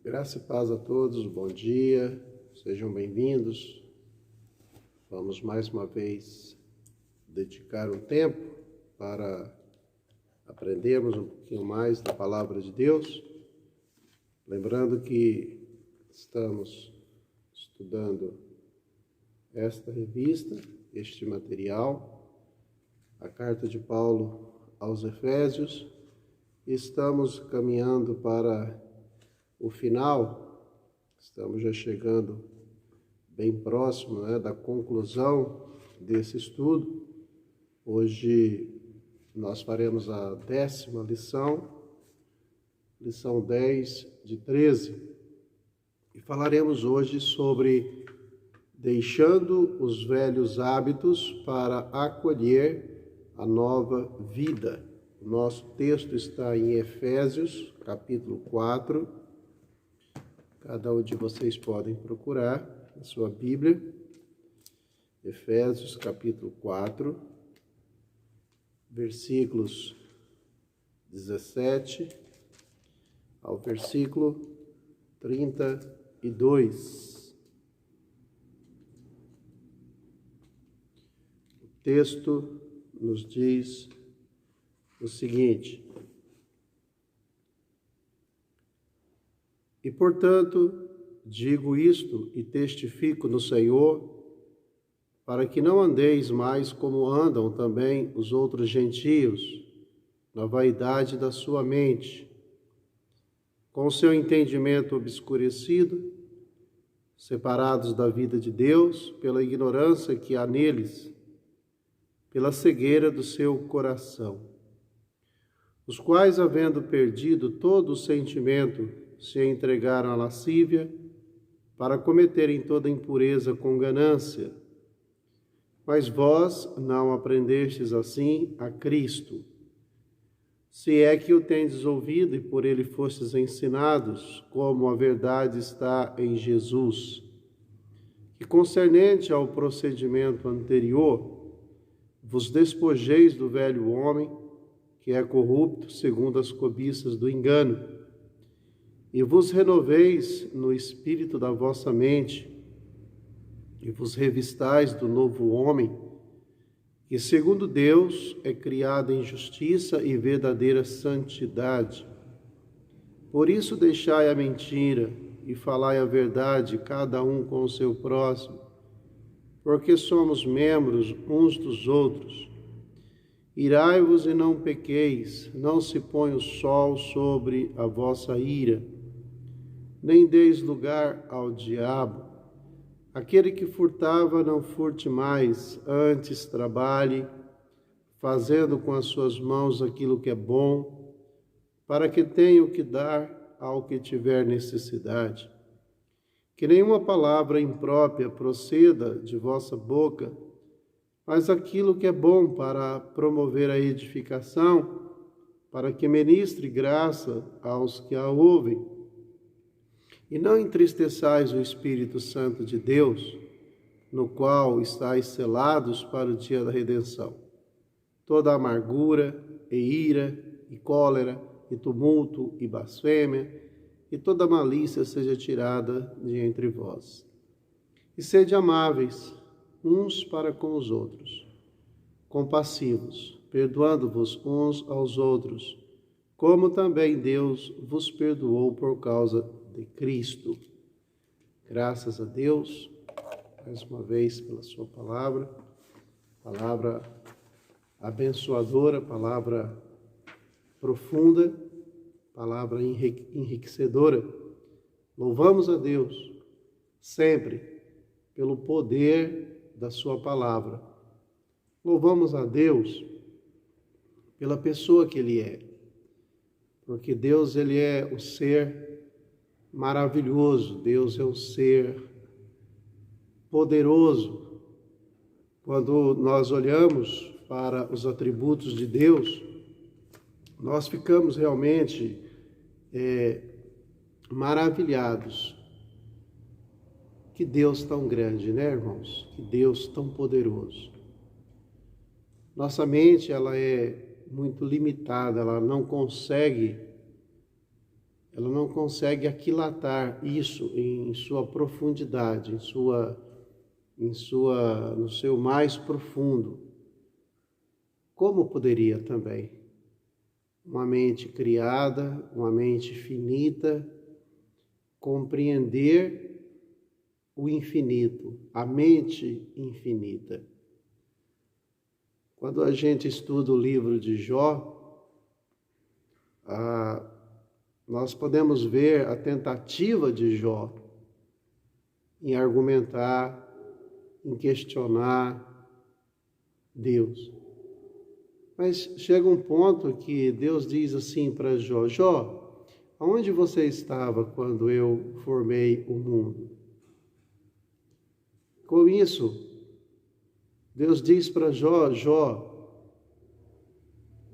Graça e paz a todos, bom dia, sejam bem-vindos. Vamos mais uma vez dedicar um tempo para aprendermos um pouquinho mais da Palavra de Deus. Lembrando que estamos estudando esta revista, este material, a Carta de Paulo aos Efésios. Estamos caminhando para o final, estamos já chegando bem próximo, da conclusão desse estudo. Hoje nós faremos a 10ª lição, lição 10 de 13, e falaremos hoje sobre deixando os velhos hábitos para acolher a nova vida. O nosso texto está em Efésios, capítulo 4, cada um de vocês podem procurar na sua Bíblia, Efésios capítulo 4, versículos 17 ao versículo 32. O texto nos diz o seguinte: E, portanto, digo isto e testifico no Senhor, para que não andeis mais como andam também os outros gentios, na vaidade da sua mente, com o seu entendimento obscurecido, separados da vida de Deus pela ignorância que há neles, pela cegueira do seu coração, os quais, havendo perdido todo o sentimento, se entregaram à lascívia para cometerem toda impureza com ganância. Mas vós não aprendestes assim a Cristo, se é que o tendes ouvido e por ele fostes ensinados, como a verdade está em Jesus, que concernente ao procedimento anterior, vos despojeis do velho homem, que é corrupto segundo as cobiças do engano, e vos renoveis no espírito da vossa mente, e vos revistais do novo homem, que segundo Deus é criado em justiça e verdadeira santidade. Por isso deixai a mentira e falai a verdade, cada um com o seu próximo, porque somos membros uns dos outros. Irai-vos e não pequeis, não se põe o sol sobre a vossa ira, nem deis lugar ao diabo. Aquele que furtava, não furte mais, antes trabalhe, fazendo com as suas mãos aquilo que é bom, para que tenha o que dar ao que tiver necessidade. Que nenhuma palavra imprópria proceda de vossa boca, mas aquilo que é bom para promover a edificação, para que ministre graça aos que a ouvem. E não entristeçais o Espírito Santo de Deus, no qual estáis selados para o dia da redenção. Toda amargura, e ira, e cólera, e tumulto, e blasfêmia, e toda malícia seja tirada de entre vós. E sede amáveis uns para com os outros, compassivos, perdoando-vos uns aos outros, como também Deus vos perdoou por causa de Cristo. Graças a Deus, mais uma vez, pela sua palavra abençoadora, palavra profunda, palavra enriquecedora. Louvamos a Deus sempre pelo poder da sua palavra. Louvamos a Deus pela pessoa que Ele é, porque Deus, Ele é o ser maravilhoso, Deus é um ser poderoso. Quando nós olhamos para os atributos de Deus, nós ficamos realmente maravilhados. Que Deus tão grande, né, irmãos? Que Deus tão poderoso. Nossa mente, ela é muito limitada, ela não consegue ela não consegue aquilatar isso em sua profundidade, no seu mais profundo. Como poderia também uma mente criada, uma mente finita, compreender o infinito, a mente infinita? Quando a gente estuda o livro de Jó, nós podemos ver a tentativa de Jó em argumentar, em questionar Deus. Mas chega um ponto que Deus diz assim para Jó: Jó, aonde você estava quando eu formei o mundo? Com isso, Deus diz para Jó: Jó,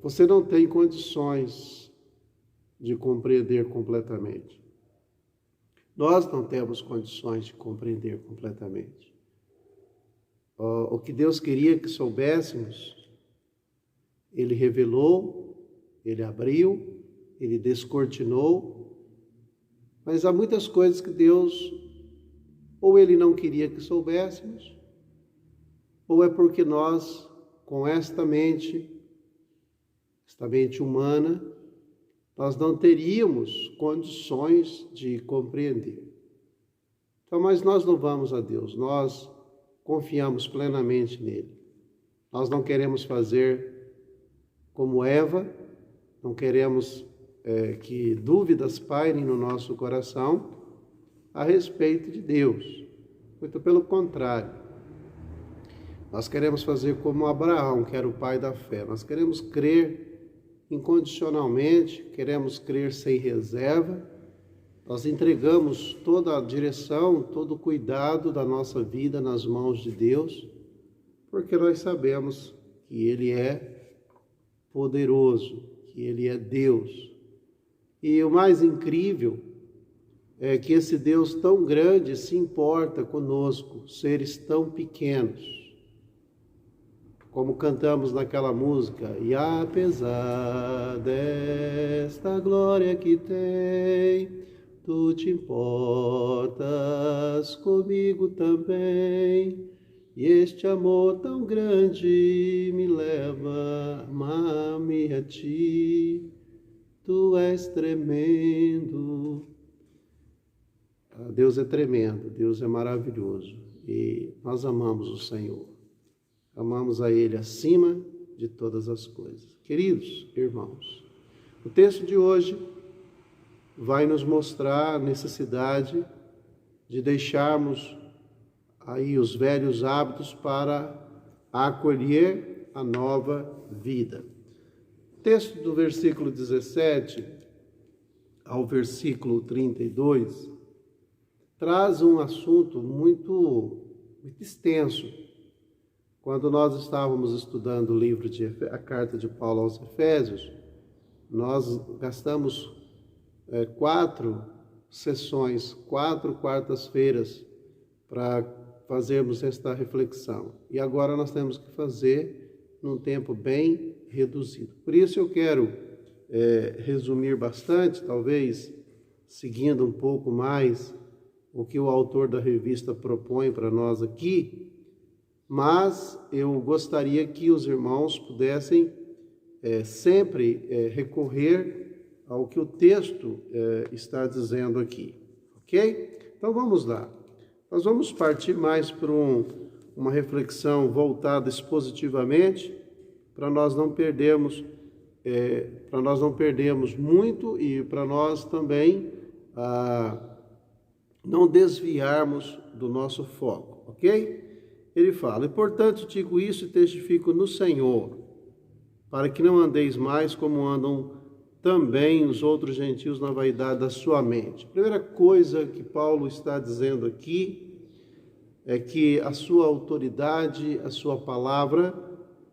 você não tem condições de compreender completamente. Nós não temos condições de compreender completamente. O que Deus queria que soubéssemos, Ele revelou, Ele abriu, Ele descortinou, mas há muitas coisas que Deus, ou Ele não queria que soubéssemos, ou é porque nós, com esta mente humana, nós não teríamos condições de compreender. Então, mas nós louvamos a Deus, nós confiamos plenamente nele. Nós não queremos fazer como Eva, não queremos que dúvidas pairem no nosso coração a respeito de Deus. Muito pelo contrário. Nós queremos fazer como Abraão, que era o pai da fé. Nós queremos crer incondicionalmente, queremos crer sem reserva. Nós entregamos toda a direção, todo o cuidado da nossa vida nas mãos de Deus, porque nós sabemos que Ele é poderoso, que Ele é Deus. E o mais incrível é que esse Deus tão grande se importa conosco, seres tão pequenos. Como cantamos naquela música: e apesar desta glória que tem, tu te importas comigo também, e este amor tão grande me leva a ti, tu és tremendo. Deus é tremendo, Deus é maravilhoso, e nós amamos o Senhor. Amamos a Ele acima de todas as coisas. Queridos irmãos, o texto de hoje vai nos mostrar a necessidade de deixarmos aí os velhos hábitos para acolher a nova vida. O texto do versículo 17 ao versículo 32 traz um assunto muito extenso. Quando nós estávamos estudando o livro a carta de Paulo aos Efésios, nós gastamos 4 sessões, 4 quartas-feiras para fazermos esta reflexão. E agora nós temos que fazer num tempo bem reduzido. Por isso eu quero resumir bastante, talvez seguindo um pouco mais o que o autor da revista propõe para nós aqui, mas eu gostaria que os irmãos pudessem sempre recorrer ao que o texto está dizendo aqui, ok? Então vamos lá. Nós vamos partir mais para uma reflexão voltada expositivamente, para nós não perdermos muito e para nós também não desviarmos do nosso foco, ok? Ele fala: e portanto digo isso e testifico no Senhor, para que não andeis mais como andam também os outros gentios na vaidade da sua mente. A primeira coisa que Paulo está dizendo aqui é que a sua autoridade, a sua palavra,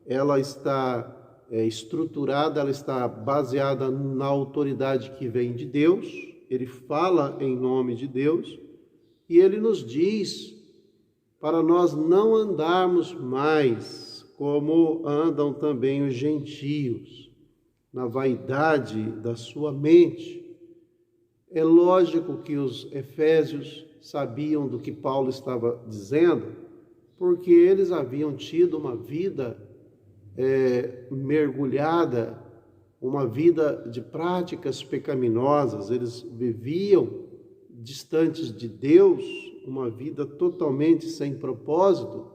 ela está estruturada, ela está baseada na autoridade que vem de Deus. Ele fala em nome de Deus e ele nos diz para nós não andarmos mais como andam também os gentios, na vaidade da sua mente. É lógico que os efésios sabiam do que Paulo estava dizendo, porque eles haviam tido uma vida mergulhada, uma vida de práticas pecaminosas, eles viviam distantes de Deus, uma vida totalmente sem propósito.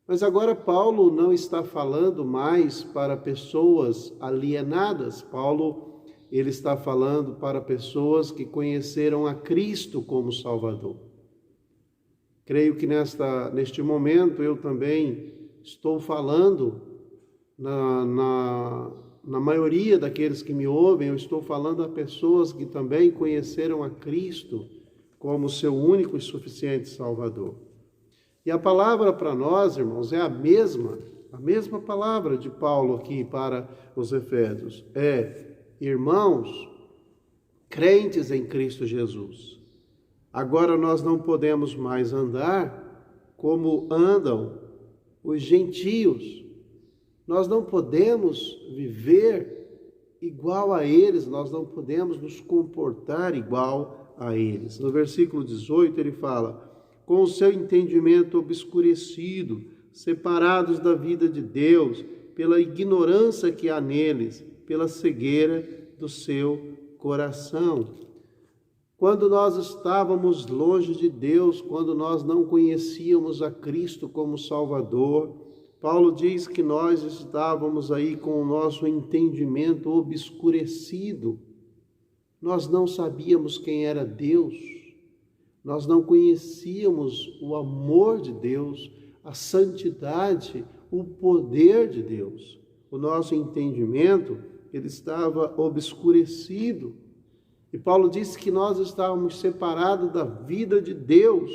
Mas agora Paulo não está falando mais para pessoas alienadas. Paulo, ele está falando para pessoas que conheceram a Cristo como Salvador. Creio que neste momento eu também estou falando, na maioria daqueles que me ouvem, eu estou falando a pessoas que também conheceram a Cristo como seu único e suficiente Salvador. E a palavra para nós, irmãos, é a mesma palavra de Paulo aqui para os Efésios. Irmãos, crentes em Cristo Jesus. Agora nós não podemos mais andar como andam os gentios. Nós não podemos viver igual a eles, nós não podemos nos comportar igual a eles. No versículo 18 ele fala: com o seu entendimento obscurecido, separados da vida de Deus, pela ignorância que há neles, pela cegueira do seu coração. Quando nós estávamos longe de Deus, quando nós não conhecíamos a Cristo como Salvador, Paulo diz que nós estávamos aí com o nosso entendimento obscurecido. Nós não sabíamos quem era Deus, nós não conhecíamos o amor de Deus, a santidade, o poder de Deus. O nosso entendimento, ele estava obscurecido. E Paulo disse que nós estávamos separados da vida de Deus,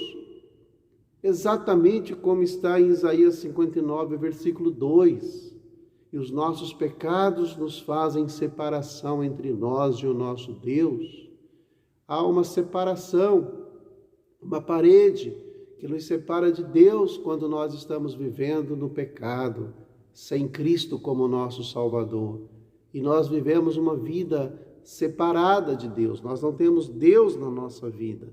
exatamente como está em Isaías 59, versículo 2. E os nossos pecados nos fazem separação entre nós e o nosso Deus. Há uma separação, uma parede que nos separa de Deus quando nós estamos vivendo no pecado, sem Cristo como nosso Salvador. E nós vivemos uma vida separada de Deus, nós não temos Deus na nossa vida.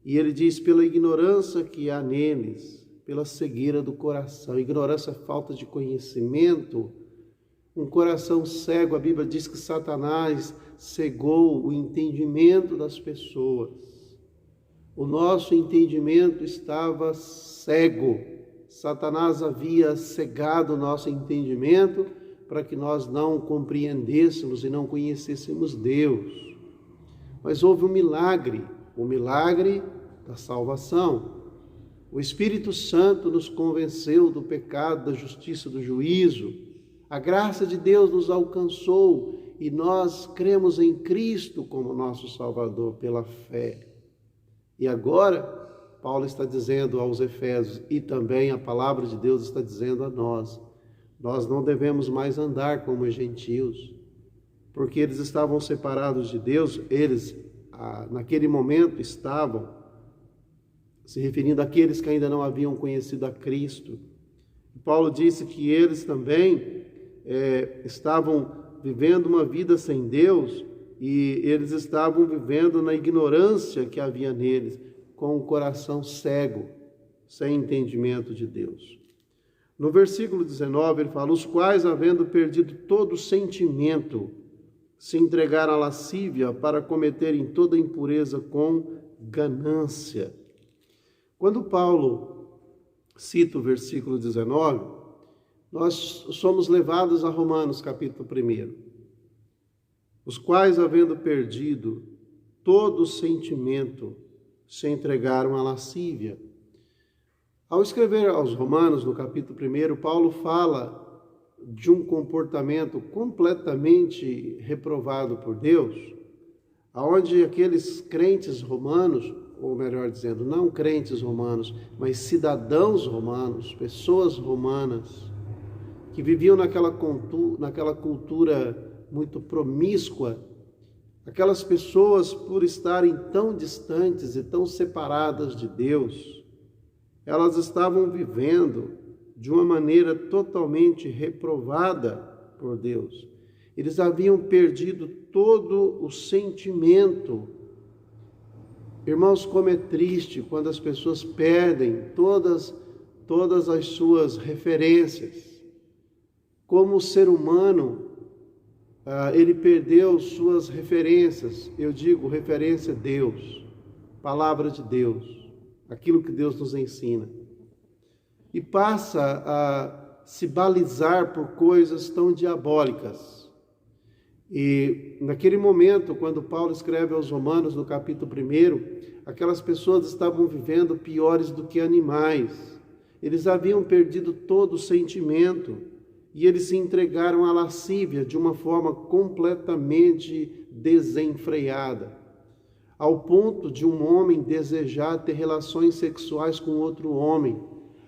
E ele diz, pela ignorância que há neles, pela cegueira do coração. Ignorância é falta de conhecimento, um coração cego. A Bíblia diz que Satanás cegou o entendimento das pessoas. O nosso entendimento estava cego. Satanás havia cegado o nosso entendimento para que nós não compreendêssemos e não conhecêssemos Deus. Mas houve um milagre, o milagre da salvação. O Espírito Santo nos convenceu do pecado, da justiça, do juízo. A graça de Deus nos alcançou e nós cremos em Cristo como nosso Salvador pela fé. E agora, Paulo está dizendo aos Efésios, e também a palavra de Deus está dizendo a nós, nós não devemos mais andar como os gentios, porque eles estavam separados de Deus, eles naquele momento estavam se referindo àqueles que ainda não haviam conhecido a Cristo. Paulo disse que eles também estavam vivendo uma vida sem Deus e eles estavam vivendo na ignorância que havia neles, com o coração cego, sem entendimento de Deus. No versículo 19 ele fala, os quais, havendo perdido todo sentimento, se entregaram à lascívia para cometerem toda impureza com ganância. Quando Paulo cita o versículo 19, nós somos levados a Romanos capítulo 1. Os quais, havendo perdido todo sentimento, se entregaram à lascívia. Ao escrever aos Romanos, no capítulo 1, Paulo fala de um comportamento completamente reprovado por Deus, onde aqueles crentes romanos, ou melhor dizendo, não crentes romanos, mas cidadãos romanos, pessoas romanas, que viviam naquela cultura muito promíscua, aquelas pessoas, por estarem tão distantes e tão separadas de Deus, elas estavam vivendo de uma maneira totalmente reprovada por Deus. Eles haviam perdido todo o sentimento Irmãos, como é triste quando as pessoas perdem todas as suas referências. Como o ser humano, ele perdeu suas referências. Eu digo referência a Deus, palavra de Deus, aquilo que Deus nos ensina. E passa a se balizar por coisas tão diabólicas. E naquele momento, quando Paulo escreve aos Romanos, no capítulo 1, aquelas pessoas estavam vivendo piores do que animais. Eles haviam perdido todo o sentimento e eles se entregaram à lascívia de uma forma completamente desenfreada, ao ponto de um homem desejar ter relações sexuais com outro homem,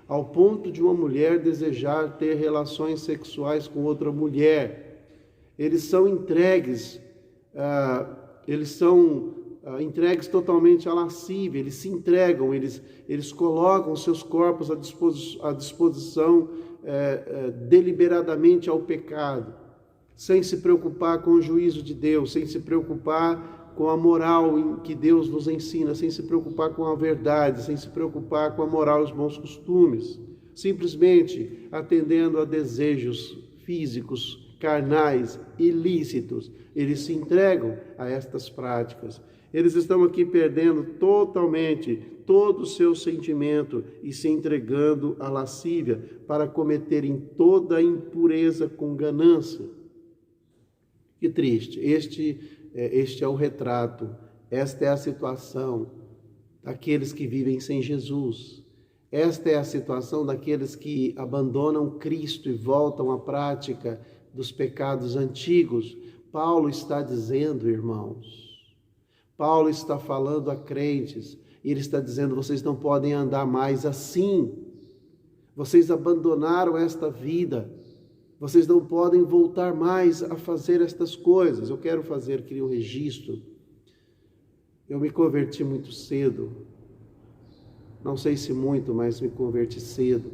ao ponto de uma mulher desejar ter relações sexuais com outra mulher. Eles são entregues, entregues totalmente à lascívia, eles se entregam, eles colocam seus corpos à disposição deliberadamente ao pecado, sem se preocupar com o juízo de Deus, sem se preocupar com a moral que Deus nos ensina, sem se preocupar com a verdade, sem se preocupar com a moral e os bons costumes, simplesmente atendendo a desejos físicos, carnais, ilícitos. Eles se entregam a estas práticas. Eles estão aqui perdendo totalmente todo o seu sentimento e se entregando à lascívia para cometerem toda a impureza com ganância. Que triste. Este é o retrato, esta é a situação daqueles que vivem sem Jesus. Esta é a situação daqueles que abandonam Cristo e voltam à prática dos pecados antigos. Paulo está dizendo, irmãos, Paulo está falando a crentes, e ele está dizendo, vocês não podem andar mais assim, vocês abandonaram esta vida, vocês não podem voltar mais a fazer estas coisas. Eu quero fazer aqui um registro. Eu me converti muito cedo, não sei se muito, mas me converti cedo.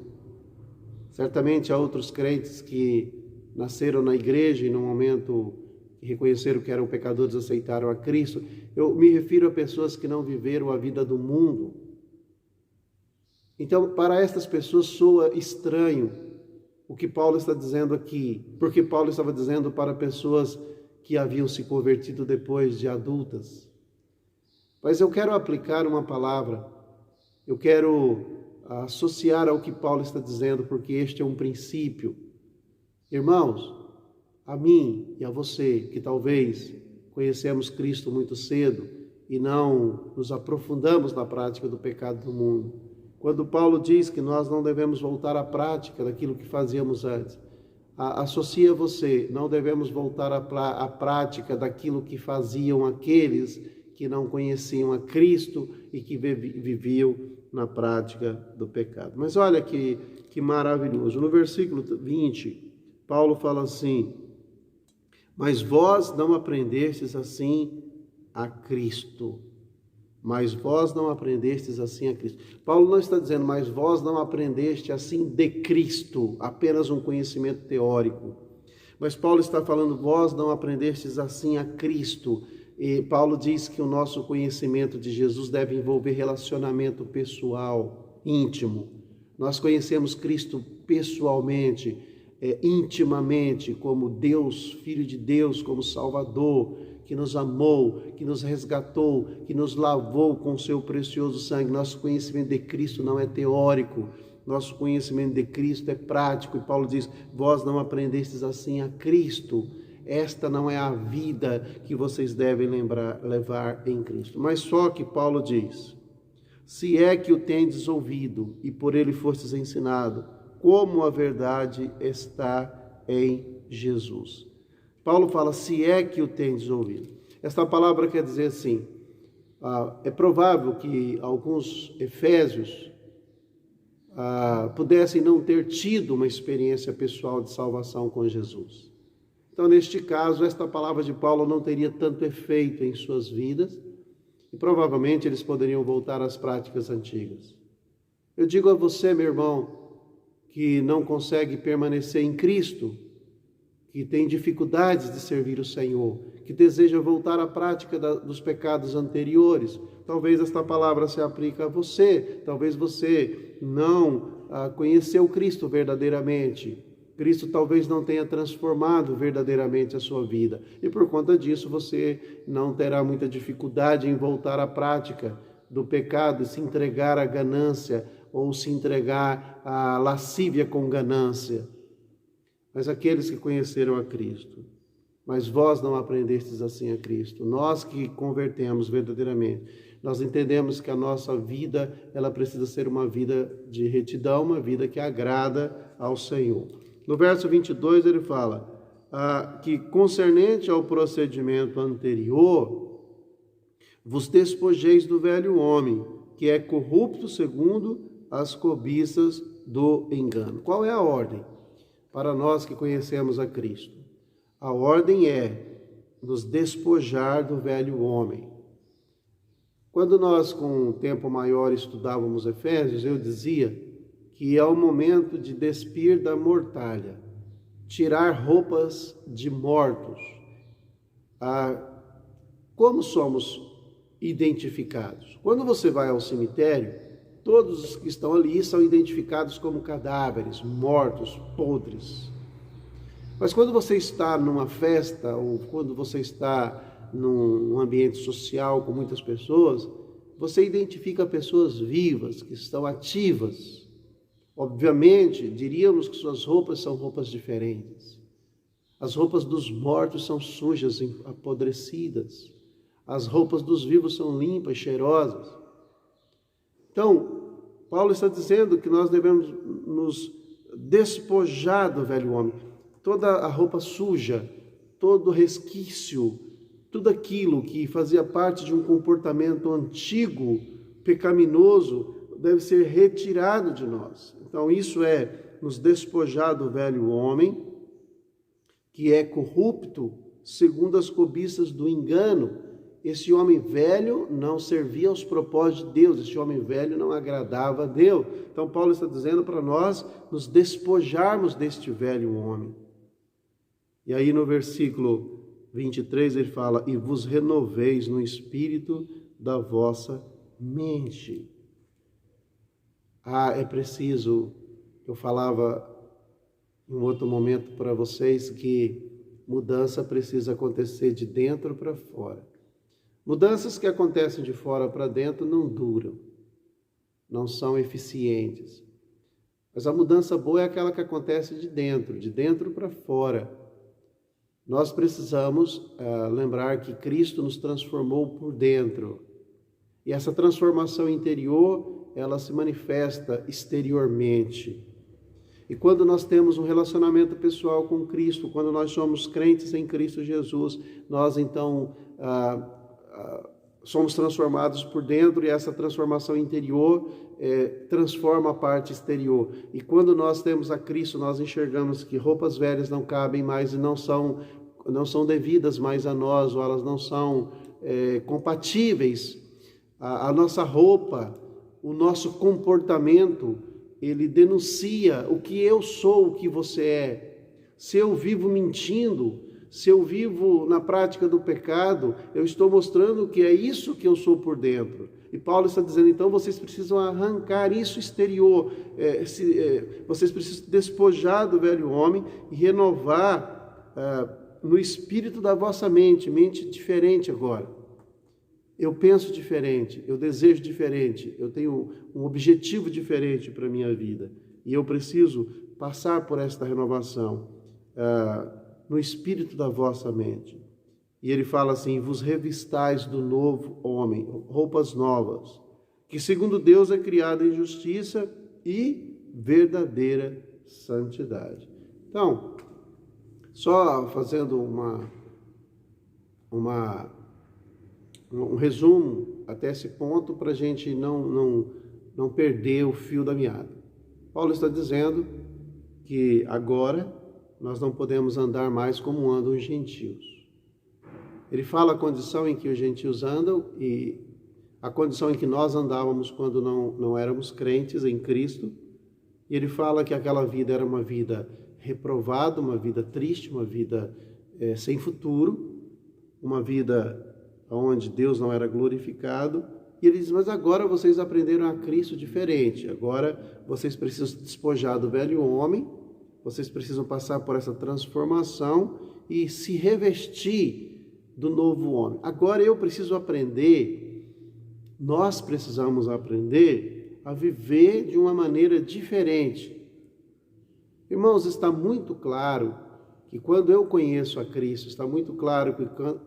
Certamente há outros crentes que nasceram na igreja e no momento que reconheceram que eram pecadores, aceitaram a Cristo. Eu me refiro a pessoas que não viveram a vida do mundo. Então, para estas pessoas soa estranho o que Paulo está dizendo aqui, porque Paulo estava dizendo para pessoas que haviam se convertido depois de adultas. Mas eu quero aplicar uma palavra, eu quero associar ao que Paulo está dizendo, porque este é um princípio. Irmãos, a mim e a você, que talvez conhecemos Cristo muito cedo e não nos aprofundamos na prática do pecado do mundo, quando Paulo diz que nós não devemos voltar à prática daquilo que fazíamos antes, associa você, não devemos voltar à prática daquilo que faziam aqueles que não conheciam a Cristo e que viviam na prática do pecado. Mas olha que maravilhoso. No versículo 20, Paulo fala assim: mas vós não aprendestes assim a Cristo. Mas vós não aprendestes assim a Cristo. Paulo não está dizendo, mas vós não aprendeste assim de Cristo, apenas um conhecimento teórico. Mas Paulo está falando, vós não aprendestes assim a Cristo. E Paulo diz que o nosso conhecimento de Jesus deve envolver relacionamento pessoal, íntimo. Nós conhecemos Cristo pessoalmente, intimamente, como Deus, Filho de Deus, como Salvador, que nos amou, que nos resgatou, que nos lavou com seu precioso sangue. Nosso conhecimento de Cristo não é teórico, nosso conhecimento de Cristo é prático. E Paulo diz, vós não aprendestes assim a Cristo. Esta não é a vida que vocês devem levar em Cristo. Mas só que Paulo diz, se é que o tendes ouvido e por ele fostes ensinado, como a verdade está em Jesus. Paulo fala, se é que o tendes ouvido. Esta palavra quer dizer assim, é provável que alguns efésios pudessem não ter tido uma experiência pessoal de salvação com Jesus. Então, neste caso, esta palavra de Paulo não teria tanto efeito em suas vidas e provavelmente eles poderiam voltar às práticas antigas. Eu digo a você, meu irmão, que não consegue permanecer em Cristo, que tem dificuldades de servir o Senhor, que deseja voltar à prática dos pecados anteriores. Talvez esta palavra se aplique a você, talvez você não conheceu Cristo verdadeiramente. Cristo talvez não tenha transformado verdadeiramente a sua vida. E por conta disso você não terá muita dificuldade em voltar à prática do pecado, se entregar à ganância ou se entregar à lascívia com ganância. Mas aqueles que conheceram a Cristo, mas vós não aprendestes assim a Cristo. Nós que convertemos verdadeiramente, nós entendemos que a nossa vida, ela precisa ser uma vida de retidão, uma vida que agrada ao Senhor. No verso 22 ele fala que concernente ao procedimento anterior, vos despojeis do velho homem, que é corrupto segundo as cobiças do engano. Qual é a ordem? Para nós que conhecemos a Cristo, a ordem é nos despojar do velho homem. Quando nós, com um tempo maior, estudávamos Efésios, eu dizia que é o momento de despir da mortalha, tirar roupas de mortos. Como somos identificados? Quando você vai ao cemitério, todos os que estão ali são identificados como cadáveres, mortos, podres. Mas quando você está numa festa ou quando você está num ambiente social com muitas pessoas, você identifica pessoas vivas, que estão ativas. Obviamente, diríamos que suas roupas são roupas diferentes. As roupas dos mortos são sujas, apodrecidas. As roupas dos vivos são limpas, cheirosas. Então, Paulo está dizendo que nós devemos nos despojar do velho homem. Toda a roupa suja, todo resquício, tudo aquilo que fazia parte de um comportamento antigo, pecaminoso, deve ser retirado de nós. Então, isso é nos despojar do velho homem, que é corrupto segundo as cobiças do engano. Esse homem velho não servia aos propósitos de Deus, esse homem velho não agradava a Deus. Então, Paulo está dizendo para nós nos despojarmos deste velho homem. E aí no versículo 23 ele fala, e vos renoveis no espírito da vossa mente. É preciso, eu falava em um outro momento para vocês que mudança precisa acontecer de dentro para fora. Mudanças que acontecem de fora para dentro não duram, não são eficientes. Mas a mudança boa é aquela que acontece de dentro para fora. Nós precisamos lembrar que Cristo nos transformou por dentro. E essa transformação interior, ela se manifesta exteriormente. E quando nós temos um relacionamento pessoal com Cristo, quando nós somos crentes em Cristo Jesus, nós então somos transformados por dentro e essa transformação interior transforma a parte exterior. E quando nós temos a Cristo, nós enxergamos que roupas velhas não cabem mais e não são devidas mais a nós, ou elas não são compatíveis. A nossa roupa, o nosso comportamento, ele denuncia o que eu sou, o que você é. Se eu vivo mentindo, se eu vivo na prática do pecado, eu estou mostrando que é isso que eu sou por dentro. E Paulo está dizendo, então, vocês precisam arrancar isso exterior, vocês precisam despojar do velho homem e renovar no espírito da vossa mente diferente agora. Eu penso diferente, eu desejo diferente, eu tenho um objetivo diferente para a minha vida. E eu preciso passar por esta renovação no espírito da vossa mente. E ele fala assim, vos revistais do novo homem, roupas novas, que segundo Deus é criado em justiça e verdadeira santidade. Então, só fazendo um resumo até esse ponto para a gente não perder o fio da meada. Paulo está dizendo que agora nós não podemos andar mais como andam os gentios. Ele fala a condição em que os gentios andam e a condição em que nós andávamos quando não éramos crentes em Cristo. E ele fala que aquela vida era uma vida reprovada, uma vida triste, uma vida sem futuro, uma vida onde Deus não era glorificado. E ele diz, mas agora vocês aprenderam a Cristo diferente, agora vocês precisam se despojar do velho homem, vocês precisam passar por essa transformação e se revestir do novo homem. Agora eu preciso aprender, nós precisamos aprender a viver de uma maneira diferente. Irmãos, está muito claro que quando eu conheço a Cristo, está muito claro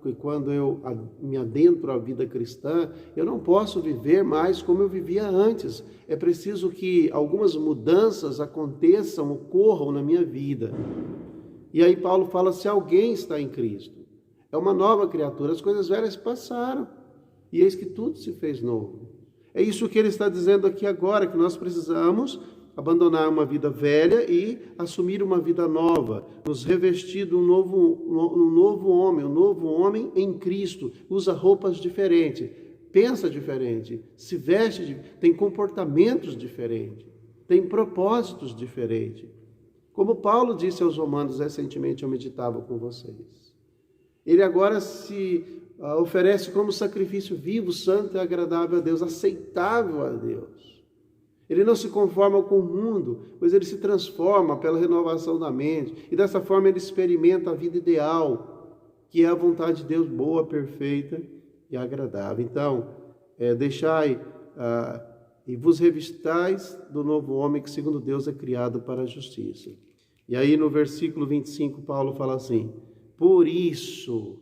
que quando eu me adentro à vida cristã, eu não posso viver mais como eu vivia antes. É preciso que algumas mudanças aconteçam, ocorram na minha vida. E aí Paulo fala, se alguém está em Cristo, é uma nova criatura, as coisas velhas passaram, e eis que tudo se fez novo. É isso que ele está dizendo aqui agora, que nós precisamos abandonar uma vida velha e assumir uma vida nova, nos revestir de um novo homem em Cristo, usa roupas diferentes, pensa diferente, se veste, tem comportamentos diferentes, tem propósitos diferentes. Como Paulo disse aos Romanos recentemente, eu meditava com vocês. Ele agora se oferece como sacrifício vivo, santo e agradável a Deus, aceitável a Deus. Ele não se conforma com o mundo, pois ele se transforma pela renovação da mente. E dessa forma ele experimenta a vida ideal, que é a vontade de Deus boa, perfeita e agradável. Então, deixai e vos revistais do novo homem que segundo Deus é criado para a justiça. E aí no versículo 25 Paulo fala assim, por isso,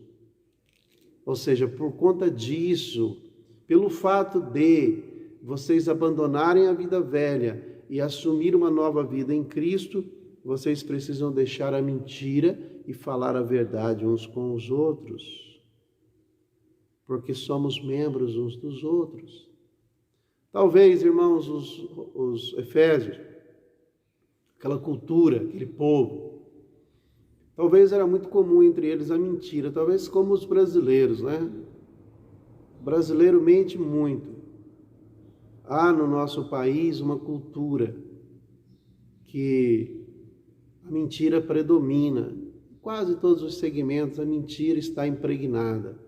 ou seja, por conta disso, pelo fato de vocês abandonarem a vida velha e assumir uma nova vida em Cristo, vocês precisam deixar a mentira e falar a verdade uns com os outros, porque somos membros uns dos outros. Talvez, irmãos, os efésios, aquela cultura, aquele povo, talvez era muito comum entre eles a mentira, talvez como os brasileiros, né? O brasileiro mente muito. Há no nosso país uma cultura que a mentira predomina. Em quase todos os segmentos a mentira está impregnada.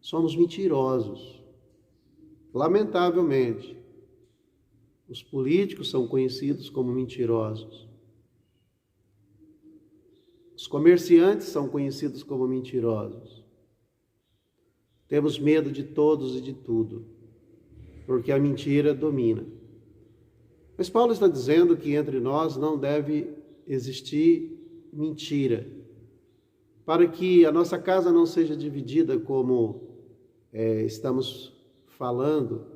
Somos mentirosos. Lamentavelmente, os políticos são conhecidos como mentirosos. Os comerciantes são conhecidos como mentirosos. Temos medo de todos e de tudo, porque a mentira domina. Mas Paulo está dizendo que entre nós não deve existir mentira, para que a nossa casa não seja dividida como estamos falando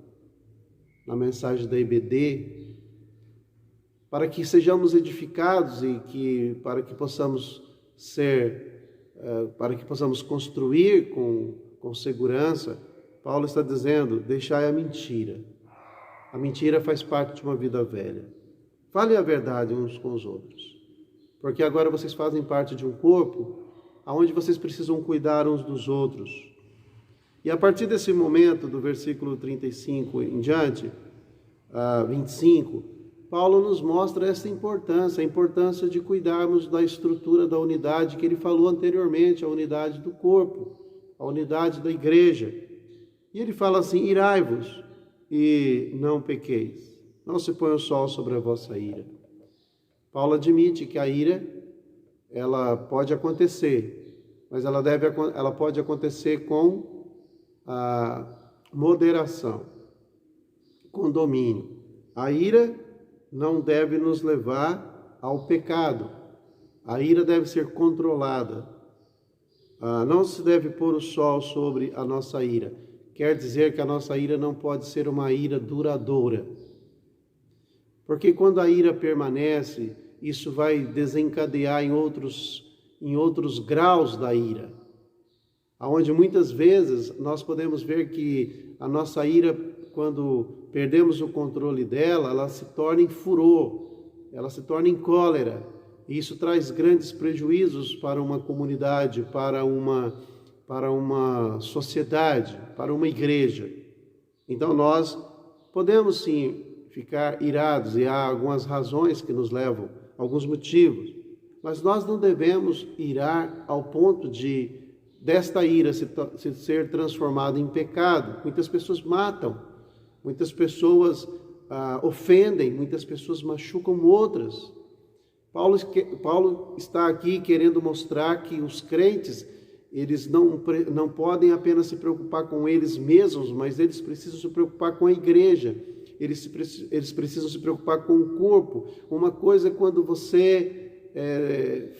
na mensagem da IBD, para que sejamos edificados e para que possamos construir com segurança. Paulo está dizendo, deixai a mentira. A mentira faz parte de uma vida velha. Fale a verdade uns com os outros, porque agora vocês fazem parte de um corpo onde vocês precisam cuidar uns dos outros. E a partir desse momento, do versículo 35 em diante, 25, Paulo nos mostra essa importância, a importância de cuidarmos da estrutura da unidade que ele falou anteriormente, a unidade do corpo, a unidade da igreja. E ele fala assim, irai-vos e não pequeis, não se põe o sol sobre a vossa ira. Paulo admite que a ira, ela pode acontecer, mas ela pode acontecer com a moderação, com domínio. A ira não deve nos levar ao pecado. A ira deve ser controlada. Não se deve pôr o sol sobre a nossa ira. Quer dizer que a nossa ira não pode ser uma ira duradoura. Porque quando a ira permanece, isso vai desencadear em outros graus da ira. Onde muitas vezes nós podemos ver que a nossa ira, quando perdemos o controle dela, ela se torna em furor, ela se torna em cólera. E isso traz grandes prejuízos para uma comunidade, para uma sociedade, para uma igreja. Então nós podemos sim ficar irados, e há algumas razões que nos levam, alguns motivos. Mas nós não devemos irar ao ponto desta ira ser transformada em pecado. Muitas pessoas matam, muitas pessoas ofendem, muitas pessoas machucam outras. Paulo está aqui querendo mostrar que os crentes, eles não podem apenas se preocupar com eles mesmos, mas eles precisam se preocupar com a igreja, eles precisam se preocupar com o corpo. Uma coisa é quando você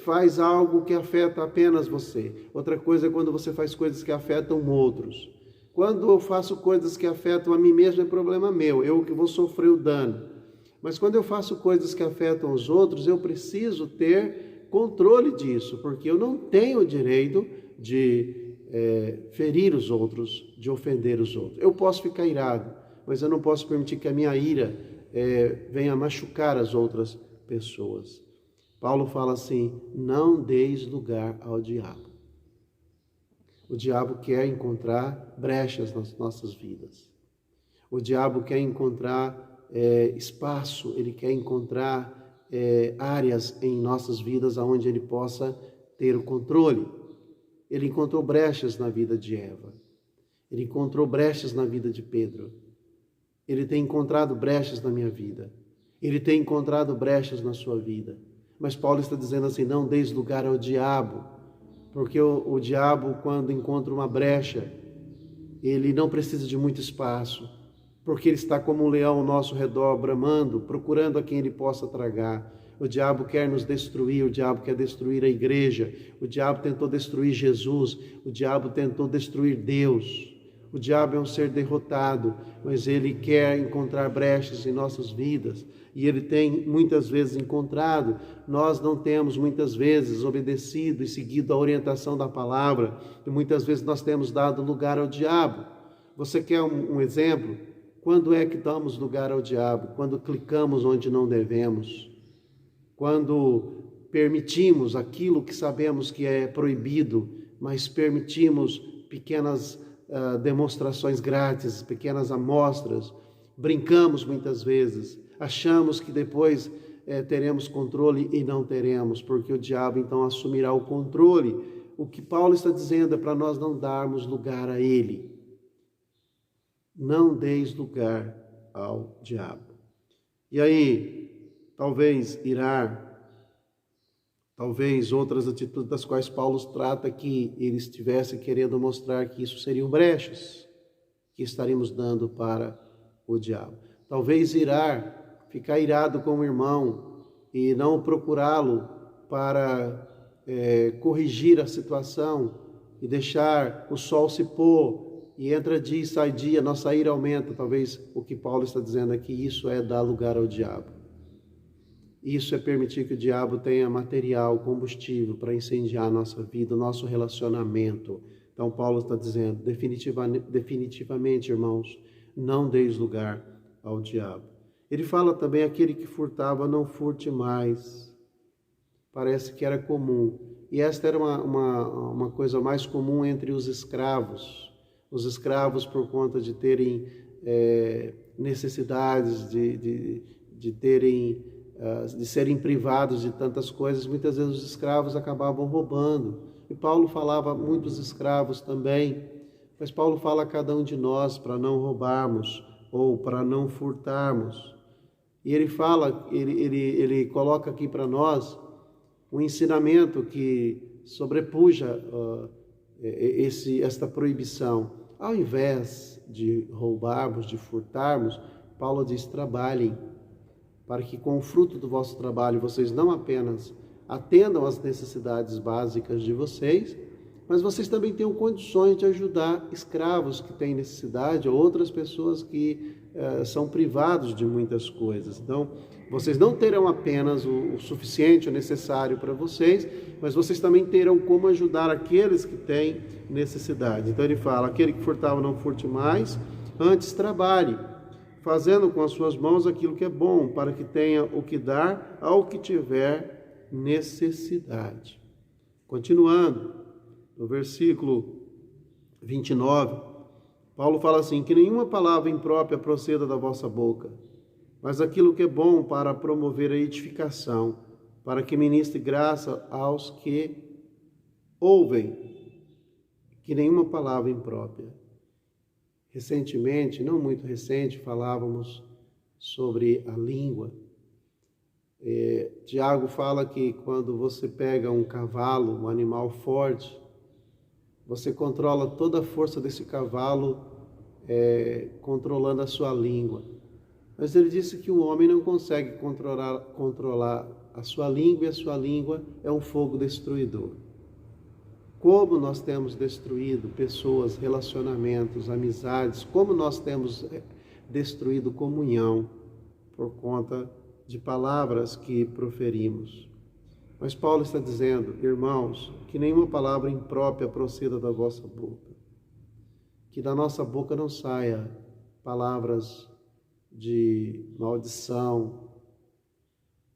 faz algo que afeta apenas você, outra coisa é quando você faz coisas que afetam outros. Quando eu faço coisas que afetam a mim mesmo, é problema meu, eu que vou sofrer o dano. Mas quando eu faço coisas que afetam os outros, eu preciso ter controle disso, porque eu não tenho o direito de ferir os outros, de ofender os outros. Eu posso ficar irado, mas eu não posso permitir que a minha ira venha machucar as outras pessoas. Paulo fala assim: não deis lugar ao diabo. O diabo quer encontrar brechas nas nossas vidas. O diabo quer encontrar espaço, ele quer encontrar áreas em nossas vidas onde ele possa ter o controle. Ele encontrou brechas na vida de Eva. Ele encontrou brechas na vida de Pedro. Ele tem encontrado brechas na minha vida. Ele tem encontrado brechas na sua vida. Mas Paulo está dizendo assim: não deis lugar ao diabo, porque o diabo, quando encontra uma brecha, ele não precisa de muito espaço, porque ele está como um leão ao nosso redor, bramando, procurando a quem ele possa tragar. O diabo quer nos destruir, o diabo quer destruir a igreja, o diabo tentou destruir Jesus, o diabo tentou destruir Deus. O diabo é um ser derrotado, mas ele quer encontrar brechas em nossas vidas, e ele tem muitas vezes encontrado. Nós não temos muitas vezes obedecido e seguido a orientação da palavra, e muitas vezes nós temos dado lugar ao diabo. Você quer um exemplo? Quando é que damos lugar ao diabo? Quando clicamos onde não devemos, quando permitimos aquilo que sabemos que é proibido, mas permitimos pequenas demonstrações grátis, pequenas amostras, brincamos muitas vezes, achamos que depois teremos controle e não teremos, porque o diabo então assumirá o controle. O que Paulo está dizendo é para nós não darmos lugar a ele. Não deis lugar ao diabo. E aí, talvez irar, talvez outras atitudes das quais Paulo trata que ele estivesse querendo mostrar que isso seriam brechas que estaríamos dando para o diabo. Talvez irar, ficar irado com o irmão e não procurá-lo para corrigir a situação e deixar o sol se pôr e entra dia e sai dia, nossa ira aumenta. Talvez o que Paulo está dizendo aqui, isso é dar lugar ao diabo. Isso é permitir que o diabo tenha material, combustível para incendiar a nossa vida, o nosso relacionamento. Então Paulo está dizendo, definitivamente, irmãos, não deis lugar ao diabo. Ele fala também: aquele que furtava, não furte mais. Parece que era comum. E esta era uma coisa mais comum entre os escravos. Os escravos, por conta de terem necessidades, de serem privados de tantas coisas, muitas vezes os escravos acabavam roubando. E Paulo falava muito dos escravos também, mas Paulo fala a cada um de nós para não roubarmos ou para não furtarmos. E ele fala, ele coloca aqui para nós um ensinamento que sobrepuja esta proibição. Ao invés de roubarmos, de furtarmos, Paulo diz: trabalhem, para que com o fruto do vosso trabalho vocês não apenas atendam às necessidades básicas de vocês, mas vocês também tenham condições de ajudar escravos que têm necessidade ou outras pessoas que são privados de muitas coisas. Então, vocês não terão apenas o suficiente, o necessário para vocês, mas vocês também terão como ajudar aqueles que têm necessidade. Então ele fala: aquele que furtava, não furte mais, antes trabalhe, fazendo com as suas mãos aquilo que é bom, para que tenha o que dar ao que tiver necessidade. Continuando, no versículo 29, Paulo fala assim: que nenhuma palavra imprópria proceda da vossa boca, mas aquilo que é bom para promover a edificação, para que ministre graça aos que ouvem, que nenhuma palavra imprópria. Recentemente, não muito recente, falávamos sobre a língua. Tiago fala que quando você pega um cavalo, um animal forte, você controla toda a força desse cavalo, controlando a sua língua. Mas ele disse que o homem não consegue controlar a sua língua, e a sua língua é um fogo destruidor. Como nós temos destruído pessoas, relacionamentos, amizades, como nós temos destruído comunhão por conta de palavras que proferimos. Mas Paulo está dizendo, irmãos, que nenhuma palavra imprópria proceda da vossa boca. Que da nossa boca não saia palavras de maldição,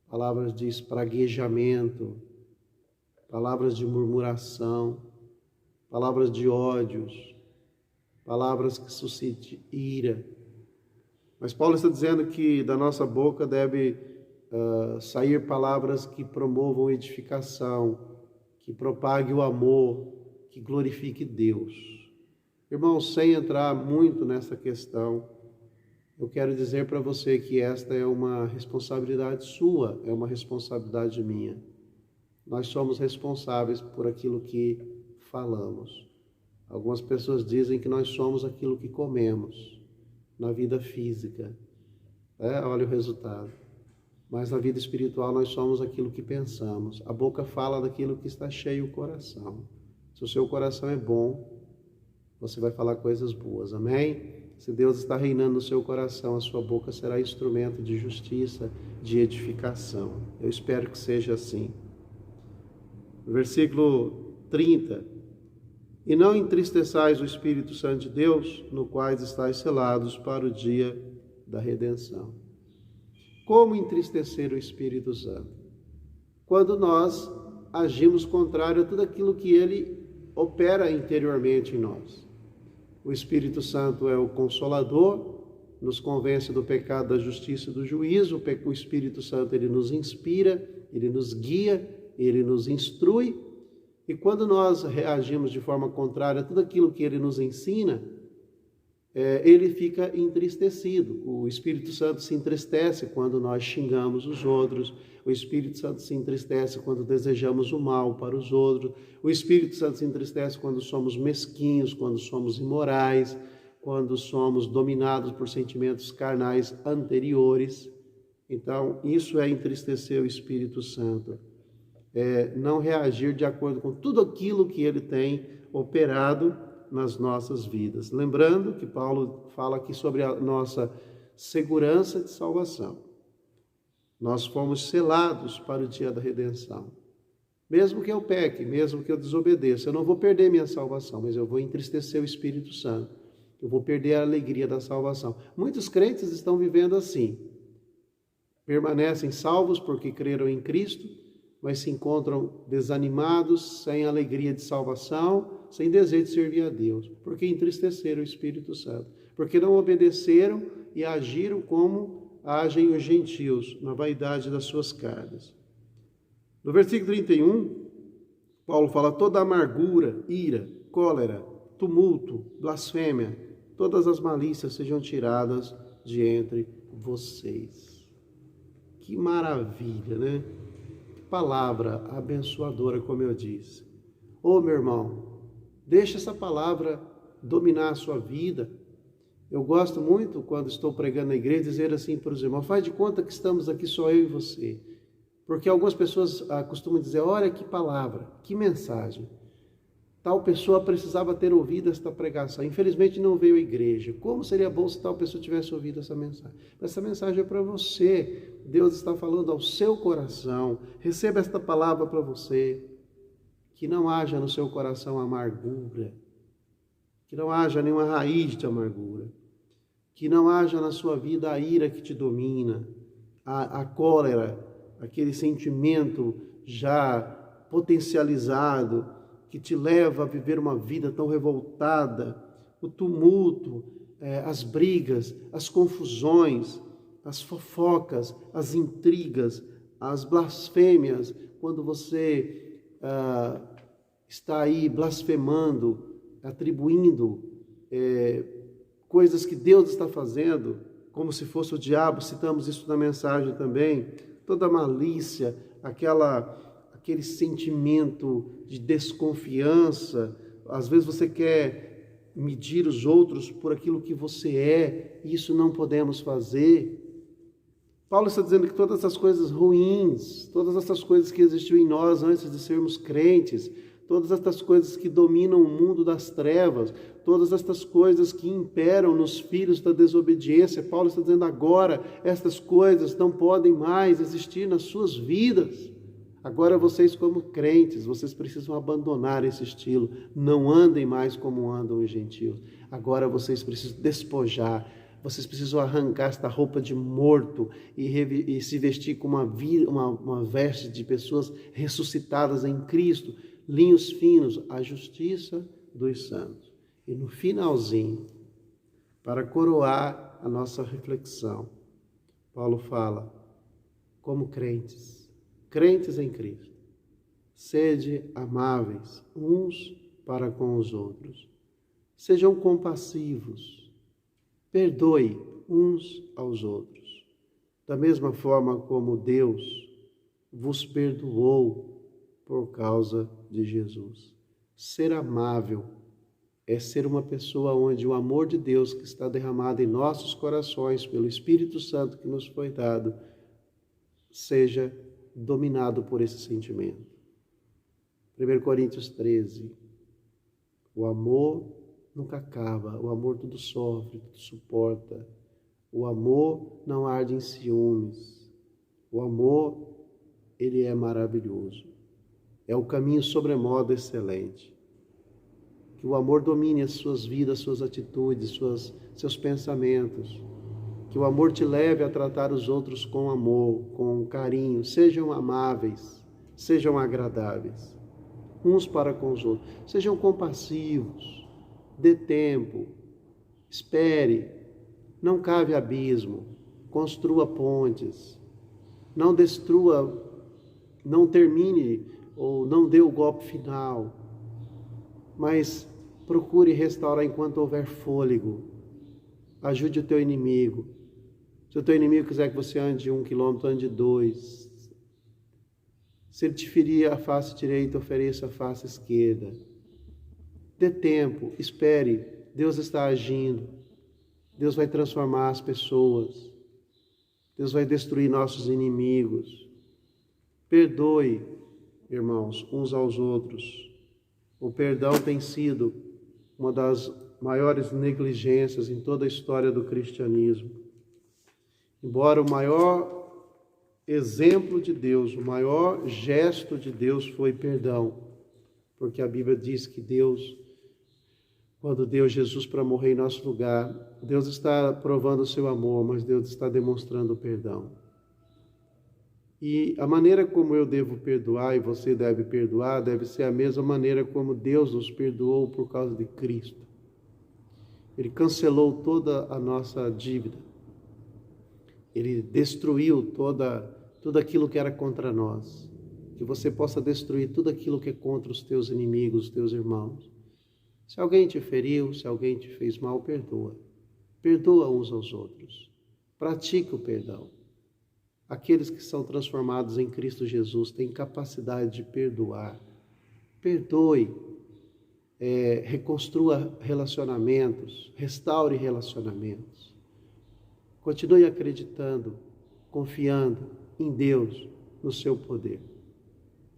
palavras de espraguejamento, palavras de murmuração, palavras de ódios, palavras que suscitem ira. Mas Paulo está dizendo que da nossa boca deve sair palavras que promovam edificação, que propague o amor, que glorifique Deus. Irmãos, sem entrar muito nessa questão, eu quero dizer para você que esta é uma responsabilidade sua, é uma responsabilidade minha. Nós somos responsáveis por aquilo que falamos. Algumas pessoas dizem que nós somos aquilo que comemos na vida física. Olha o resultado. Mas na vida espiritual nós somos aquilo que pensamos. A boca fala daquilo que está cheio o coração. Se o seu coração é bom, você vai falar coisas boas, amém? Se Deus está reinando no seu coração, a sua boca será instrumento de justiça, de edificação. Eu espero que seja assim. Versículo 30. E não entristeçais o Espírito Santo de Deus, no qual estáis selados para o dia da redenção. Como entristecer o Espírito Santo? Quando nós agimos contrário a tudo aquilo que ele opera interiormente em nós. O Espírito Santo é o Consolador, nos convence do pecado, da justiça e do juízo. O Espírito Santo, ele nos inspira, ele nos guia, ele nos instrui. E quando nós reagimos de forma contrária a tudo aquilo que ele nos ensina, ele fica entristecido. O Espírito Santo se entristece quando nós xingamos os outros. O Espírito Santo se entristece quando desejamos o mal para os outros. O Espírito Santo se entristece quando somos mesquinhos, quando somos imorais, quando somos dominados por sentimentos carnais anteriores. Então, isso é entristecer o Espírito Santo. Não reagir de acordo com tudo aquilo que ele tem operado nas nossas vidas. Lembrando que Paulo fala aqui sobre a nossa segurança de salvação. Nós fomos selados para o dia da redenção. Mesmo que eu peque, mesmo que eu desobedeça, eu não vou perder minha salvação, mas eu vou entristecer o Espírito Santo. Eu vou perder a alegria da salvação. Muitos crentes estão vivendo assim. Permanecem salvos porque creram em Cristo, mas se encontram desanimados, sem alegria de salvação, sem desejo de servir a Deus, porque entristeceram o Espírito Santo, porque não obedeceram e agiram como agem os gentios, na vaidade das suas carnes. No versículo 31, Paulo fala: toda amargura, ira, cólera, tumulto, blasfêmia, todas as malícias sejam tiradas de entre vocês. Que maravilha, né? Palavra abençoadora, como eu disse. Meu irmão, deixa essa palavra dominar a sua vida. Eu gosto muito, quando estou pregando na igreja, dizer assim para os irmãos: faz de conta que estamos aqui só eu e você. Porque algumas pessoas costumam dizer: olha que palavra, que mensagem. Tal pessoa precisava ter ouvido esta pregação. Infelizmente não veio à igreja. Como seria bom se tal pessoa tivesse ouvido essa mensagem? Essa mensagem é para você. Deus está falando ao seu coração. Receba esta palavra para você. Que não haja no seu coração amargura. Que não haja nenhuma raiz de amargura. Que não haja na sua vida a ira que te domina, a cólera, aquele sentimento já potencializado, que te leva a viver uma vida tão revoltada, o tumulto, as brigas, as confusões, as fofocas, as intrigas, as blasfêmias, quando você está aí blasfemando, atribuindo coisas que Deus está fazendo, como se fosse o diabo, citamos isso na mensagem também, toda malícia, aquele sentimento de desconfiança, às vezes você quer medir os outros por aquilo que você é, e isso não podemos fazer. Paulo está dizendo que todas essas coisas ruins, todas essas coisas que existiam em nós antes de sermos crentes, todas estas coisas que dominam o mundo das trevas, todas estas coisas que imperam nos filhos da desobediência, Paulo está dizendo agora, estas coisas não podem mais existir nas suas vidas. Agora vocês como crentes, vocês precisam abandonar esse estilo, não andem mais como andam os gentios. Agora vocês precisam despojar, vocês precisam arrancar esta roupa de morto e se vestir com uma veste de pessoas ressuscitadas em Cristo, linhos finos, a justiça dos santos. E no finalzinho, para coroar a nossa reflexão, Paulo fala, como crentes em Cristo, sede amáveis uns para com os outros, sejam compassivos, perdoe uns aos outros, da mesma forma como Deus vos perdoou por causa de Jesus. Ser amável é ser uma pessoa onde o amor de Deus que está derramado em nossos corações pelo Espírito Santo que nos foi dado, seja dominado por esse sentimento. 1 Coríntios 13, o amor nunca acaba, o amor tudo sofre, tudo suporta, o amor não arde em ciúmes, o amor, ele é maravilhoso, é o caminho sobremodo excelente. Que o amor domine as suas vidas, suas atitudes, seus pensamentos. Que o amor te leve a tratar os outros com amor, com carinho. Sejam amáveis, sejam agradáveis, uns para com os outros. Sejam compassivos, dê tempo, espere, não cave abismo, construa pontes, não destrua, não termine ou não dê o golpe final, mas procure restaurar enquanto houver fôlego. Ajude o teu inimigo. Se o teu inimigo quiser que você ande 1 quilômetro, ande 2. Se ele te ferir a face direita, ofereça a face esquerda. Dê tempo, espere. Deus está agindo. Deus vai transformar as pessoas. Deus vai destruir nossos inimigos. Perdoe, irmãos, uns aos outros. O perdão tem sido uma das maiores negligências em toda a história do cristianismo. Embora o maior exemplo de Deus, o maior gesto de Deus foi perdão, porque a Bíblia diz que Deus, quando deu Jesus para morrer em nosso lugar, Deus está provando o seu amor, mas Deus está demonstrando o perdão. E a maneira como eu devo perdoar e você deve perdoar, deve ser a mesma maneira como Deus nos perdoou por causa de Cristo. Ele cancelou toda a nossa dívida. Ele destruiu tudo aquilo que era contra nós. Que você possa destruir tudo aquilo que é contra os teus inimigos, os teus irmãos. Se alguém te feriu, se alguém te fez mal, perdoa. Perdoa uns aos outros. Pratique o perdão. Aqueles que são transformados em Cristo Jesus têm capacidade de perdoar. Perdoe, reconstrua relacionamentos, restaure relacionamentos. Continue acreditando, confiando em Deus, no seu poder.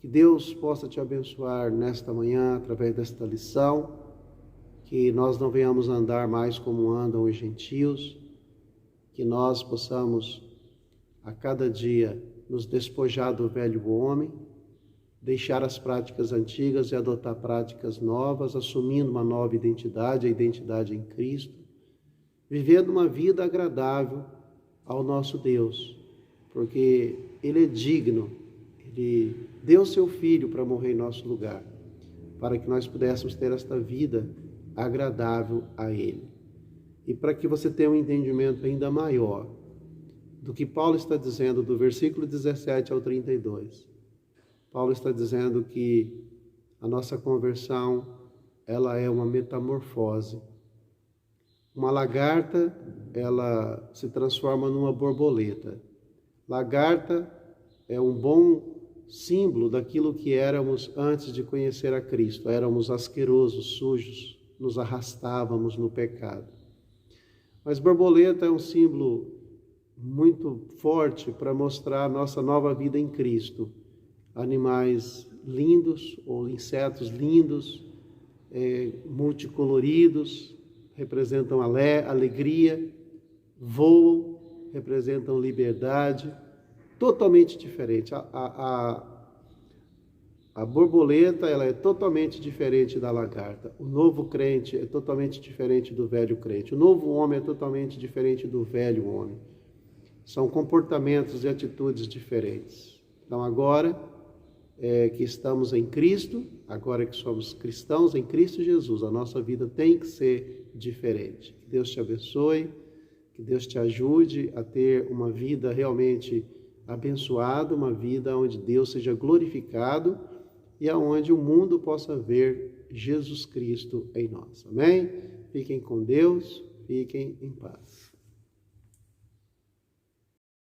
Que Deus possa te abençoar nesta manhã, através desta lição, que nós não venhamos andar mais como andam os gentios, que nós possamos a cada dia nos despojar do velho homem, deixar as práticas antigas e adotar práticas novas, assumindo uma nova identidade, a identidade em Cristo, vivendo uma vida agradável ao nosso Deus, porque Ele é digno, Ele deu seu Filho para morrer em nosso lugar, para que nós pudéssemos ter esta vida agradável a Ele. E para que você tenha um entendimento ainda maior, do que Paulo está dizendo do versículo 17 ao 32. Paulo está dizendo que a nossa conversão, ela é uma metamorfose. Uma lagarta, ela se transforma numa borboleta. Lagarta é um bom símbolo daquilo que éramos antes de conhecer a Cristo. Éramos asquerosos, sujos, nos arrastávamos no pecado. Mas borboleta é um símbolo muito forte para mostrar a nossa nova vida em Cristo. Animais lindos ou insetos lindos, multicoloridos, representam alegria, voam, representam liberdade, totalmente diferente. A borboleta, ela é totalmente diferente da lagarta. O novo crente é totalmente diferente do velho crente. O novo homem é totalmente diferente do velho homem. São comportamentos e atitudes diferentes. Então agora que estamos em Cristo, agora que somos cristãos em Cristo Jesus, a nossa vida tem que ser diferente. Que Deus te abençoe, que Deus te ajude a ter uma vida realmente abençoada, uma vida onde Deus seja glorificado e aonde o mundo possa ver Jesus Cristo em nós. Amém? Fiquem com Deus, fiquem em paz.